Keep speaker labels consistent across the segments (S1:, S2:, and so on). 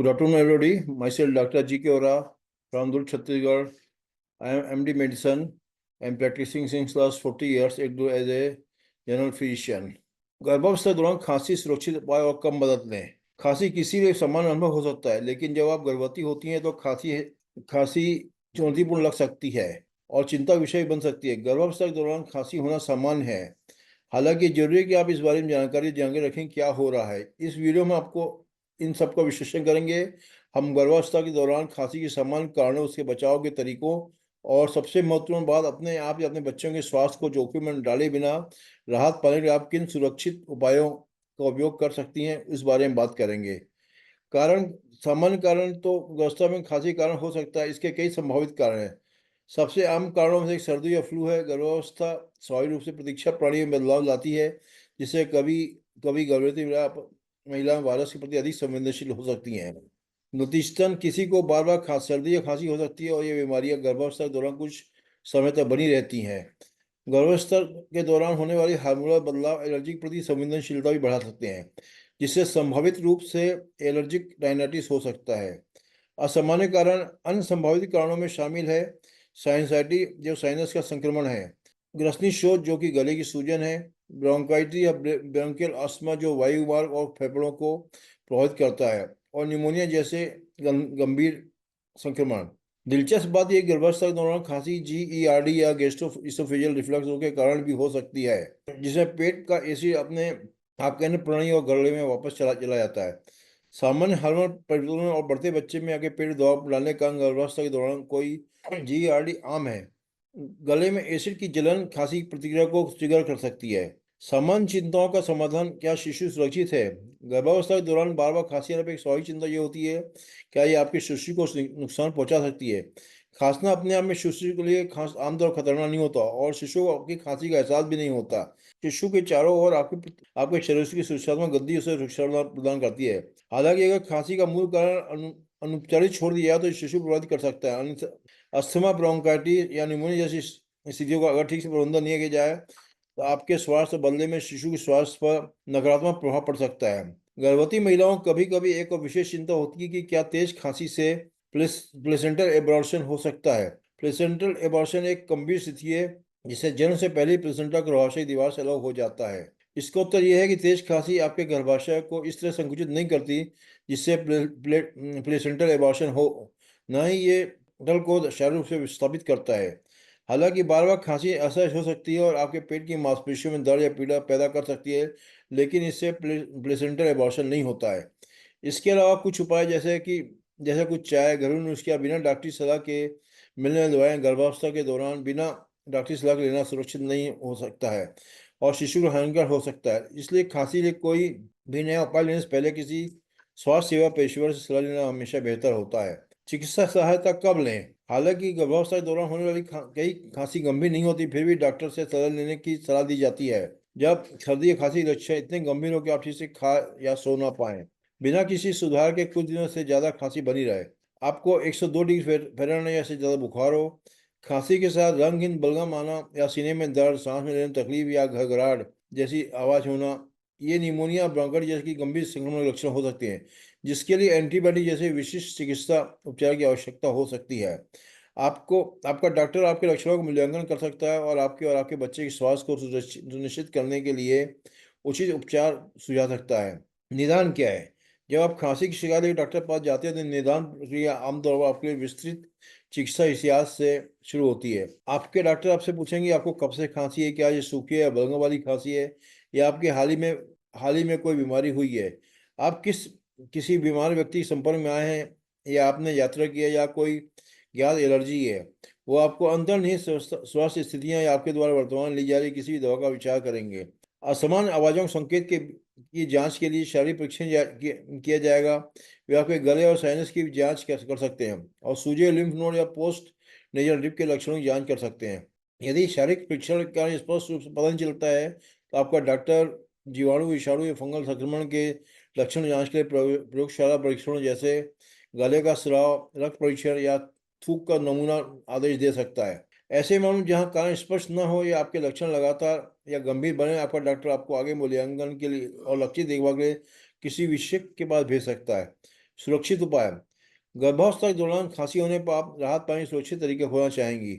S1: Good afternoon, everybody. Myself, Dr. G. K. Ora from Durg, Chhattisgarh. I am MD Medicine. I am practicing since last 40 years as a general physician. गर्भावस्था के दौरान खांसी सुरक्षित उपाय और कम मदद लें। खांसी किसी भी समान अनुभव हो सकता है, लेकिन जब आप गर्भवती होती हैं तो खांसी खांसी चुनौतीपूर्ण लग सकती है और चिंता विषय बन सकती है। गर्भावस्था के दौरान खांसी होना सामान्य है, हालांकि जरूरी है कि आप इस बारे में जानकारी रखें क्या हो रहा है। इस वीडियो में आपको इन सब का विश्लेषण करेंगे। हम गर्भावस्था के दौरान खांसी के सामान्य कारणों, उसके बचाव के तरीकों और सबसे महत्वपूर्ण बात, अपने आप या अपने बच्चों के स्वास्थ्य को जोखिम में डाले बिना राहत पाने के लिए आप किन सुरक्षित उपायों का उपयोग कर सकती हैं, इस बारे में बात करेंगे। कारण, सामान्य कारण तो गर्भावस्था में खांसी कारण हो सकता है। इसके कई संभावित कारण हैं। सबसे आम कारणों में से एक सर्दी या फ्लू है। गर्भावस्था स्वाभाविक रूप से प्रतीक्षा प्रणाली में बदलाव लाती है, जिससे कभी कभी गर्भवती महिलाएं वायरस के प्रति अधिक संवेदनशील हो सकती हैं। नतीजतन किसी को बार बार सर्दी या खांसी हो सकती है और ये बीमारियां गर्भावस्था के दौरान कुछ समय तक बनी रहती हैं। गर्भावस्था के दौरान होने वाली हार्मोनल बदलाव एलर्जी के प्रति संवेदनशीलता भी बढ़ा सकते हैं, जिससे संभावित रूप से एलर्जिक राइनाइटिस हो सकता है। असामान्य कारण, अन्य संभावित कारणों में शामिल है साइनसाइटी, जो साइनस का संक्रमण है, ग्रसनी शोथ, जो कि गले की सूजन है, ब्रोंकाइटिस या ब्रोंकियल अस्थमा, जो वायु मार्ग और फेफड़ों को प्रभावित करता है, और निमोनिया जैसे गंभीर संक्रमण। दिलचस्प बात यह गर्भावस्था के दौरान खांसी GERD या गैस्ट्रोइसोफेजियल रिफ्लक्स के कारण भी हो सकती है, जिसमें पेट का एसिड अपने आकिन्य प्रणाली और गले में वापस चला जाता है। सामान्य हार्मोन परिवर्तनों और बढ़ते बच्चे में आगे पेट दबाव डालने का गर्भावस्था के दौरान कोई GERD आम है। गले में एसिड की जलन खांसी की प्रतिक्रिया को ट्रिगर कर सकती है। सामान्य चिंताओं का समाधान, क्या शिशु सुरक्षित है? गर्भावस्था के दौरान बार बार खांसी आने पर एक स्वाभाविक चिंता ये होती है, क्या ये आपके शिशु को नुकसान पहुंचा सकती है? खांसना अपने आप में शिशु के लिए खास आमतौर पर खतरनाक नहीं होता और शिशु को आपकी खांसी का एहसास भी नहीं होता। शिशु के चारों ओर आपके शरीर की सुरक्षात्मक गद्दी उसे सुरक्षा प्रदान करती है। हालांकि अगर खांसी का मूल कारण अनुपचारित छोड़ दिया तो शिशु प्रभावित कर सकता है। अस्थमा, ब्रोंकाइटिस या निमोनिया जैसी स्थितियों का अगर ठीक से प्रबंधन नहीं किया जाए तो आपके स्वास्थ्य बदले में शिशु के स्वास्थ्य पर नकारात्मक प्रभाव पड़ सकता है। गर्भवती महिलाओं को कभी कभी एक और विशेष चिंता होती है कि क्या तेज खांसी से प्लेसेंटल एबॉर्शन हो सकता है। प्लेसेंटल एबॉर्शन एक गंभीर स्थिति है जिसे जन्म से पहले प्लेसेंटा गर्भाशय दीवार से अलग हो जाता है। इसका उत्तर यह है कि तेज खांसी आपके गर्भाशय को इस तरह संकुचित नहीं करती जिससे प्लेसेंटल एबॉर्शन हो, न ही ये डल को शारीरिक रूप से विस्थापित करता है। हालांकि बार बार खांसी असहज हो सकती है और आपके पेट की मांसपेशियों में दर्द या पीड़ा पैदा कर सकती है, लेकिन इससे प्लेसेंटल एबॉर्शन नहीं होता है। इसके अलावा कुछ उपाय जैसे कुछ चाय, घरेलू नुस्खे या बिना डॉक्टरी सलाह के मिलने वाली दवाएं गर्भावस्था के दौरान बिना डॉक्टरी सलाह के लेना सुरक्षित नहीं हो सकता है और शिशु को हानिकारक हो सकता है। इसलिए खांसी के लिए कोई भी नया उपाय लेने से पहले किसी स्वास्थ्य सेवा पेशेवर से सलाह लेना हमेशा बेहतर होता है। चिकित्सा सहायता कब लें? हालांकि गर्भावस्था के दौरान होने वाली कई खांसी गंभीर नहीं होती, फिर भी डॉक्टर से सलाह लेने की सलाह दी जाती है जब सर्दी या खांसी के लक्षण इतने गंभीर हो कि आप ठीक से खा या सो ना पाए। बिना किसी सुधार के कुछ दिनों से ज्यादा खांसी बनी रहे, आपको 102 डिग्री फ़ारेनहाइट या से ज्यादा बुखार हो, खांसी के साथ रंगहीन बलगम आना या सीने में दर्द, सांस में लेने में तकलीफ या घबराहट जैसी आवाज होना, ये निमोनिया, ब्रोंकाइटिस जैसी गंभीर संक्रमण के लक्षण हो सकते हैं, जिसके लिए एंटीबायोटिक जैसे विशिष्ट चिकित्सा उपचार की आवश्यकता हो सकती है। आपका डॉक्टर आपके लक्षणों का मूल्यांकन कर सकता है और आपके बच्चे के स्वास्थ्य को सुनिश्चित करने के लिए उचित उपचार सुझा सकता है। निदान क्या है? जब आप खांसी की शिकायत लेकर डॉक्टर के पास जाते हैं तो निदान प्रक्रिया आमतौर पर आपके लिए विस्तृत चिकित्सा इतिहास से शुरू होती है। आपके डॉक्टर आपसे पूछेंगे आपको कब से खांसी है, क्या ये सूखी या बलगम वाली खांसी है या आपके हाल ही में कोई बीमारी हुई है, आप किसी बीमार व्यक्ति के संपर्क में आए हैं या आपने यात्रा की है या कोई ज्ञात एलर्जी है। वो आपको अंतर्निहित स्वास्थ्य स्थितियां या आपके द्वारा वर्तमान ली जा रही किसी भी दवा का विचार करेंगे। असामान्य आवाजों के संकेत की जांच के लिए शारीरिक परीक्षण किया जाएगा। वे आपके गले और साइनस की भी जांच कर सकते हैं और सूजे, लिम्फ नोड या पोस्ट नेजल ड्रिप के लक्षणों की जांच कर सकते हैं। यदि शारीरिक परीक्षण का स्पष्ट रूप से पता नहीं चलता है तो आपका डॉक्टर जीवाणु, विषाणु या फंगल संक्रमण के लक्षण जांच के लिए प्रयोगशाला परीक्षणों जैसे गले का स्राव, रक्त परीक्षण या थूक का नमूना आदेश दे सकता है। ऐसे मामलों जहां कारण स्पष्ट न हो या आपके लक्षण लगातार या गंभीर बने, आपका डॉक्टर आपको आगे मूल्यांकन के लिए और लक्षित देखभाल के लिए किसी विशेषज्ञ के पास भेज सकता है। सुरक्षित उपाय। गर्भावस्था के दौरान खांसी होने पर आप राहत पाने के सुरक्षित तरीके खोजना चाहेंगी।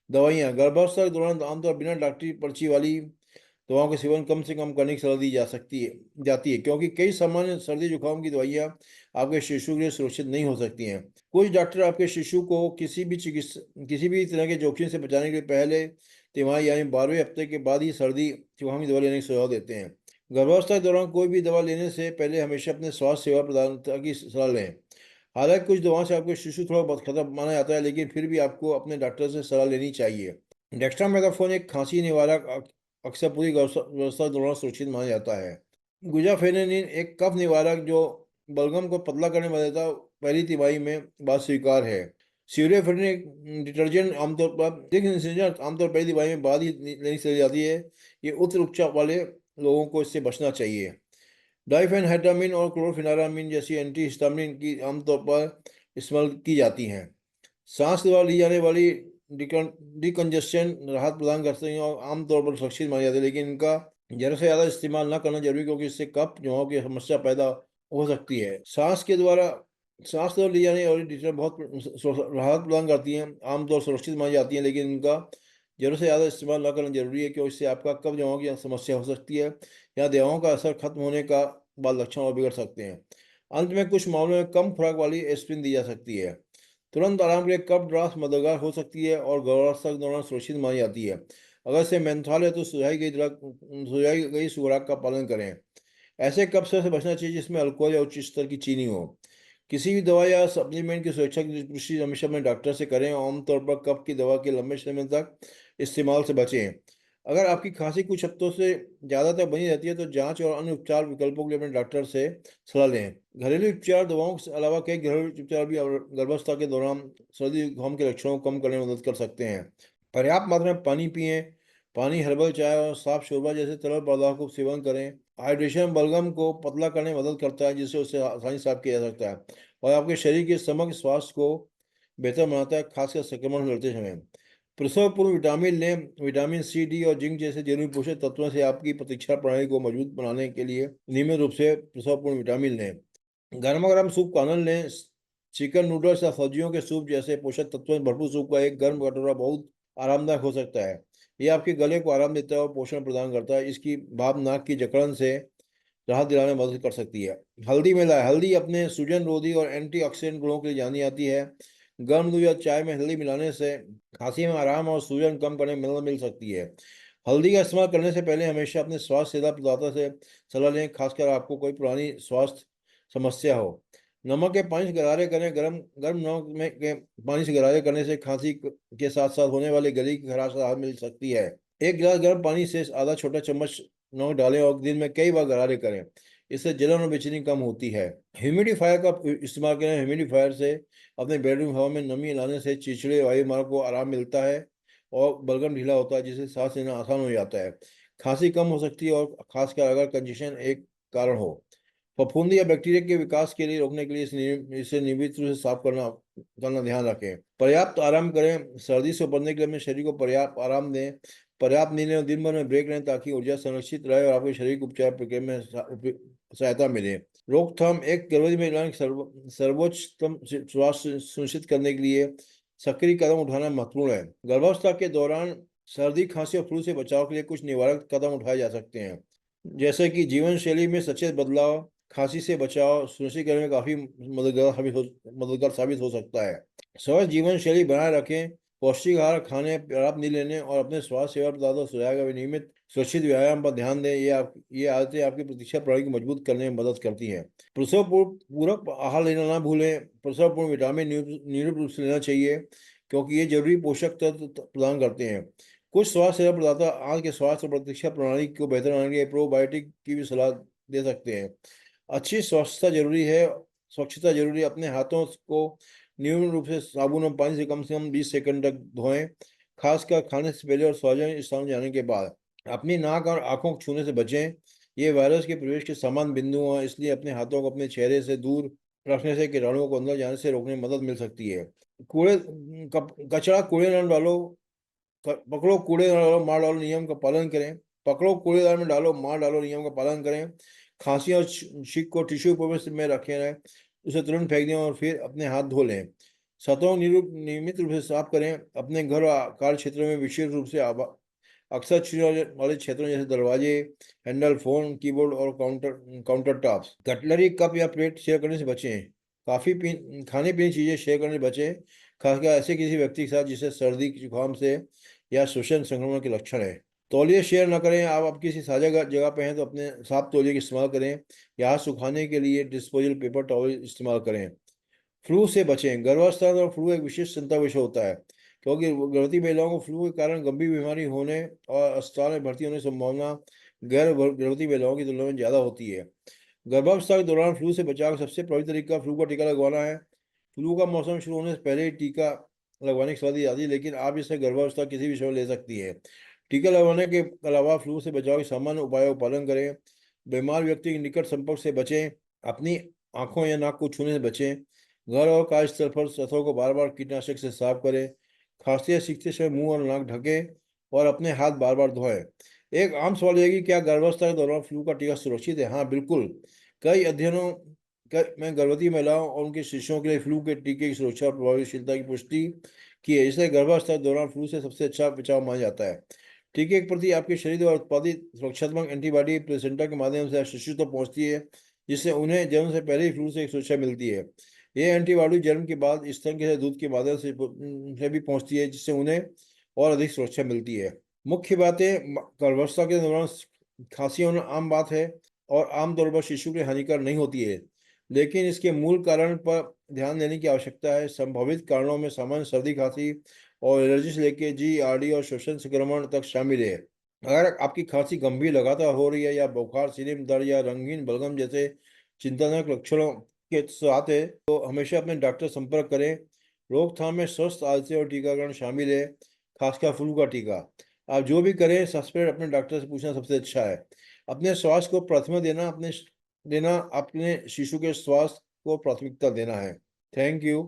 S1: दवाइयाँ। गर्भावस्था के दौरान आमतौर बिना डॉक्टरी पर्ची वाली दवाओं का सेवन कम से कम करने की सलाह दी जाती है क्योंकि कई सामान्य सर्दी जुकाम की दवाइयाँ आपके शिशु के लिए सुरक्षित नहीं हो सकती हैं। कुछ डॉक्टर आपके शिशु को किसी भी तरह के जोखिम से बचाने के लिए पहले तिमाही यानी 12वें हफ्ते के बाद ही सर्दी जुकाम की दवा लेने की सुझाव देते हैं। गर्भावस्था के दौरान कोई भी दवा लेने से पहले हमेशा अपने स्वास्थ्य सेवा प्रदाता की सलाह लें। हालांकि कुछ दवाओं से आपके शिशु थोड़ा बहुत खतरा माना जाता है, लेकिन फिर भी आपको अपने डॉक्टर से सलाह लेनी चाहिए। डेक्स्ट्रामेथासोन एक खांसी निवारक अक्सर पूरी व्यवस्था के दौरान सुरक्षित माना जाता है। गुजाफेनिन एक कफ निवारक जो बलगम को पतला करने में मदद देता है, पहली तिमाही में बाद स्वीकार है। स्यूरोफेनिन एक डिटर्जेंट आमतौर पर पहली तिमाही में बाद ही लेनी चली जाती है। ये उच्च रक्तचाप वाले लोगों को इससे बचना चाहिए। डाइफेनहाइड्रामिन और क्लोरोफेनारामिन जैसी एंटीहिस्टामिन की आमतौर पर इस्तेमाल की जाती हैं। सांस द्वारा ली जाने वाली डिकंजेशन राहत प्रदान करते हैं और आमतौर पर सुरक्षित माने जाते हैं, लेकिन इनका ज़्यादा से ज़्यादा इस्तेमाल न करना जरूरी क्योंकि इससे कफ जुआओं की समस्या पैदा हो सकती है। सांस द्वारा ली जाने वाली डिटर्जेंट बहुत राहत प्रदान करती हैं, आमतौर सुरक्षित मानी जाती हैं, लेकिन इनका ज़रूरत से ज़्यादा इस्तेमाल न करना जरूरी है क्योंकि इससे आपका कफ जुआओं की समस्या हो सकती है या दवाओं का असर खत्म होने का बाद लक्षण और बिगड़ सकते हैं। अंत में कुछ मामलों में कम खुराक वाली एस्पिरिन दी जा सकती है। तुरंत आराम के लिए कफ ड्राफ्ट मददगार हो सकती है और गर्भावस्था के दौरान सुरक्षित मानी जाती है। अगर इसे मेंथॉल है तो सुझाई गई खुराक का पालन करें। ऐसे कफ से बचना चाहिए जिसमें अल्कोहल या उच्च स्तर की चीनी हो। किसी भी दवा या सप्लीमेंट की सुरक्षा की पुष्टि हमेशा अपने डॉक्टर से करें और आमतौर पर कफ की दवा के लंबे समय तक इस्तेमाल से बचें। अगर आपकी खांसी कुछ हफ्तों से ज़्यादा तक बनी रहती है तो जांच और अन्य उपचार विकल्पों के लिए अपने डॉक्टर से सलाह लें। घरेलू उपचार दवाओं के अलावा कई घरेलू उपचार भी गर्भावस्था के दौरान सर्दी जुकाम के लक्षणों को कम करने में मदद कर सकते हैं। पर्याप्त मात्रा में पानी पिएं। पानी, हर्बल चाय और साफ शोरबा जैसे तरल पदार्थों का सेवन करें। हाइड्रेशन बलगम को पतला करने में मदद करता है जिससे उसे आसानी से साफ किया जा सकता है और आपके शरीर के समग्र स्वास्थ्य को बेहतर बनाता है, खासकर संक्रमण से लड़ते समय। प्रसव पूर्व विटामिन लें। विटामिन सी, डी और जिंक जैसे जरूरी पोषक तत्वों से आपकी प्रतिरक्षा प्रणाली को मजबूत बनाने के लिए नियमित रूप से प्रसव पूर्व विटामिन लें। गर्मा गर्म सूप का आनंद लें। चिकन नूडल्स या सब्जियों के सूप जैसे पोषक तत्वों से भरपूर सूप का एक गर्म कटोरा बहुत आरामदायक हो सकता है। ये आपके गले को आराम देता है और पोषण प्रदान करता है। इसकी भाप नाक की जकड़न से राहत दिलाने में मदद कर सकती है। हल्दी मिलाएं। हल्दी अपने सूजन रोधी और एंटीऑक्सीडेंट गुणों के लिए जानी जाती है। गर्म दूध या चाय में हल्दी मिलाने से खांसी में आराम और सूजन कम करने में मदद मिल सकती है। हल्दी का इस्तेमाल करने से पहले हमेशा अपने स्वास्थ्य सेवा प्रदाता से सलाह लें, खासकर आपको कोई पुरानी स्वास्थ्य समस्या हो। नमक के पानी से गरारे करें। गर्म गर्म नमक में के पानी से गरारे करने से खांसी के साथ साथ होने वाली गले की खराश से राहत मिल सकती है। एक गिलास गर्म पानी से आधा छोटा चम्मच नमक डालें और दिन में कई बार गरारे करें। इससे जलन और बेचैनी कम होती है। ह्यूमिडिफायर का इस्तेमाल करें। ह्यूमिडिफायर से अपने बेडरूम हवा में नमी लाने से चिड़चिड़े वायुमार्ग को आराम मिलता है और बलगम ढीला होता है जिससे सांस लेना आसान हो जाता है। खांसी कम हो सकती है और खासकर अगर कंजेशन एक कारण हो। फफूंदी या बैक्टीरिया के विकास के लिए रोकने के लिए इसे नियमित रूप से साफ करना ध्यान रखें। पर्याप्त आराम करें। सर्दी से उबरने के लिए अपने शरीर को पर्याप्त आराम दें। पर्याप्त नींद लें और दिन भर में ब्रेक लें ताकि ऊर्जा संरक्षित रहे और आपके शरीर को उपचार प्रक्रिया में सहायता मिले। रोकथाम। एक गर्भवती महिला की सर्वोच्चतम स्वास्थ्य सुनिश्चित करने के लिए सक्रिय कदम उठाना महत्वपूर्ण है। गर्भावस्था के दौरान सर्दी, खांसी और फ्लू से बचाव के लिए कुछ निवारक कदम उठाए जा सकते हैं, जैसे कि जीवन शैली में सचेत बदलाव खांसी से बचाव सुनिश्चित करने में काफी मददगार साबित हो सकता है। स्वस्थ जीवन शैली बनाए रखें। पौष्टिक आहार खाने, पर्याप्त नींद लेने और अपने स्वास्थ्य सेवा प्रदाता सुझाव का नियमित सुरक्षित व्यायाम पर ध्यान दें। ये आदतें आपकी प्रतिरक्षा प्रणाली को मजबूत करने में मदद करती हैं। प्रसव पूरक आहार लेना ना भूलें। प्रसव पूर्व विटामिन नियमित रूप से लेना चाहिए क्योंकि ये जरूरी पोषक तत्व प्रदान करते हैं। कुछ स्वास्थ्य सेवा प्रदाता आंत के स्वास्थ्य और प्रतिरक्षा प्रणाली को बेहतर बनाने के लिए प्रोबायोटिक की भी सलाह दे सकते हैं। अच्छी स्वच्छता जरूरी है। अपने हाथों को नियमित रूप से साबुन और पानी से कम 20 सेकंड तक धोएं, खासकर खाने से पहले और सार्वजनिक स्थान जाने के बाद। अपनी नाक और आंखों को छूने से बचें। ये वायरस के प्रवेश के समान बिंदु हैं, इसलिए अपने हाथों को अपने चेहरे से दूर रखने से कीटाणुओं को अंदर जाने से रोकने में मदद मिल सकती है। कचरा कूड़ेदान डालो। पकड़ो कूड़ेदान डालो मार डालो नियम का पालन करें। पकड़ो कूड़ेदान में डालो मार डालो नियम का पालन करें। खांसी और छींक को टिश्यू पेपर में रखे रहें। उसे तुरंत फेंक दें और फिर अपने हाथ धो लें। सतहों नियमित रूप से साफ करें। अपने घर और कार्य क्षेत्रों में विशेष रूप से अक्सर छूने वाले क्षेत्रों जैसे दरवाजे, हैंडल, फोन, कीबोर्ड और काउंटर टॉप्स। कटलरी, कप या प्लेट शेयर करने से बचें। खाने पीने चीजें शेयर करने से बचें, खासकर ऐसे किसी व्यक्ति के साथ जिसे सर्दी जुकाम से या श्वसन संक्रमण के लक्षण है। तौलिए शेयर न करें। आप किसी साझा जगह पे हैं तो अपने साफ तौलिए का इस्तेमाल करें या हाथ सुखाने के लिए डिस्पोजल पेपर टॉवल इस्तेमाल करें। फ्लू से बचें। गर्भावस्था और फ्लू एक विशेष चिंता विषय होता है, क्योंकि गर्भवती महिलाओं को फ्लू के कारण गंभीर बीमारी होने और अस्पताल में भर्ती होने की संभावना गर्भवती महिलाओं की तुलना में ज़्यादा होती है। गर्भावस्था के दौरान फ्लू से बचाव का सबसे प्रभावी तरीका फ्लू का टीका लगवाना है। फ्लू का मौसम शुरू होने से पहले ही टीका लगवाने की सलाह दी जाती है, लेकिन आप इसे गर्भावस्था किसी भी समय ले सकती है। टीका लगवाने के अलावा फ्लू से बचाव के सामान्य उपायों का पालन करें। बीमार व्यक्ति के निकट संपर्क से बचें। अपनी आंखों या नाक को छूने से बचें। घर और कार्यस्थल पर सतहों को बार बार कीटनाशक से साफ करें। खांसते या सीखते समय मुंह और नाक ढकें और अपने हाथ बार बार धोएं। एक आम सवाल यह है कि क्या गर्भावस्था के दौरान फ्लू का टीका सुरक्षित है? हाँ, बिल्कुल। कई अध्ययनों में गर्भवती महिलाओं और उनके शिशुओं के लिए फ्लू के टीके की सुरक्षा और प्रभावशीलता की पुष्टि की है। इसलिए गर्भावस्था के दौरान फ्लू से सबसे अच्छा बचाव माना जाता है। टीके के प्रति आपके शरीर द्वारा उत्पादित सुरक्षात्मक एंटीबॉडी प्लेसेंटा के माध्यम से शिशु तक पहुंचती है, जिससे उन्हें जन्म से पहले ही फ्लू से एक सुरक्षा मिलती है। ये एंटीबॉडी जन्म के बाद स्तन के दूध के माध्यम से भी पहुंचती है, जिससे उन्हें और अधिक सुरक्षा मिलती है। मुख्य बातें: गर्भावस्था के दौरान खांसी होना आम बात है और आमतौर पर शिशु के लिए हानिकारक नहीं होती है, लेकिन इसके मूल कारण पर ध्यान देने की आवश्यकता है। संभावित कारणों में सामान्य सर्दी, खांसी और एलर्जी से लेकर GERD और श्वसन संक्रमण तक शामिल है। अगर आपकी खांसी गंभीर लगातार हो रही है या बुखार, सीने में दर्द या रंगीन बलगम जैसे चिंताजनक लक्षणों के साथ है, तो हमेशा अपने डॉक्टर से संपर्क करें। रोकथाम में स्वस्थ आदतें और टीकाकरण शामिल है, खासकर फ्लू का टीका। आप जो भी करें, सबसे पहले अपने डॉक्टर से पूछना सबसे अच्छा है। अपने स्वास्थ्य को प्राथमिकता देना, अपने शिशु के स्वास्थ्य को प्राथमिकता देना है। Thank you.